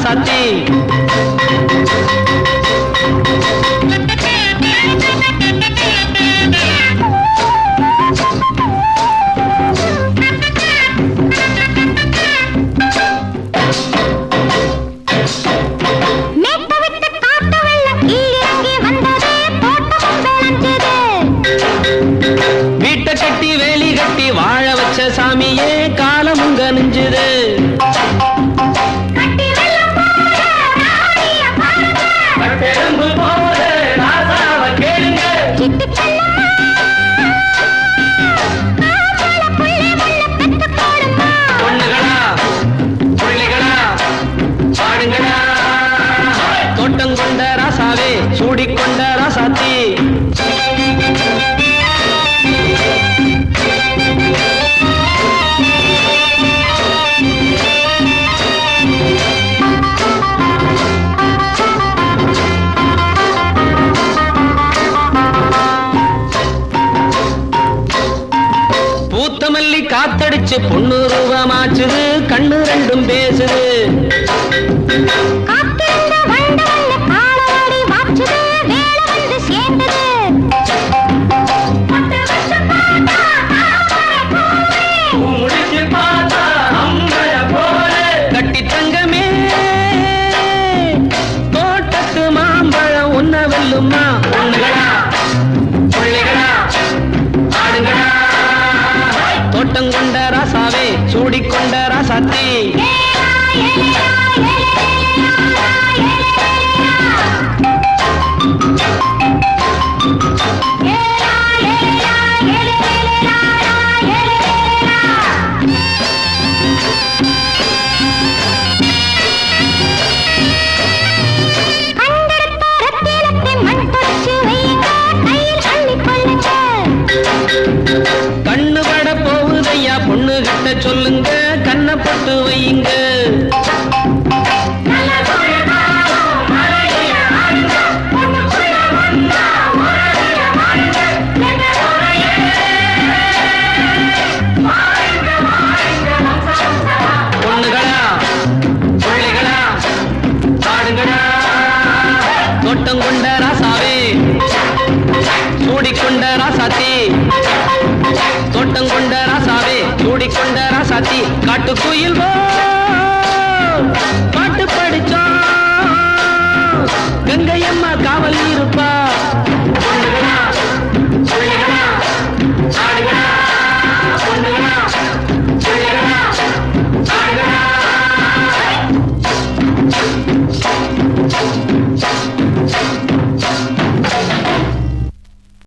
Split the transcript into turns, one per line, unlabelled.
ராசாத்தி வீட்டை கட்டி வேலி கட்டி வாழ வச்ச சாமியே காலமுங்க நெஞ்சுது தோட்டம் கொண்ட ராசாவே சூடிக்கொண்ட ராசாத்தி பூத்தமல்லி காத்தடிச்சு பொண்ணு ரூபமாச்சுது கண்ணு ரெண்டும் பேசுது கட்டி தங்கமே தோட்டத்து மாம்பழம் உன்ன வெல்லுமா பொண்ணுகளா பிள்ளைகளா ஆடுங்களா தோட்டம் கொண்ட ராசாவே சூடிக்கொண்ட ராசாத்தி கண்ணு பட போகுதையா பொண்ணு கிட்ட சொல்லுங்க கண்ணை பட்டு வையுங்க பொண்ணுகளா பிள்ளைகளா ஆடுங்களா தோட்டம் கொண்ட ராசாவே சூடிக்கொண்ட ராசாத்தி தோட்டம் கொண்ட ராசாவே சூடிக்கொண்ட ராசாத்தி காட்டுக்குயில் பாட்டு படிச்சோம் கங்கையம்மா காவல் இருப்பா பொண்ணுகளா பிள்ளைகளா ஆடுகளா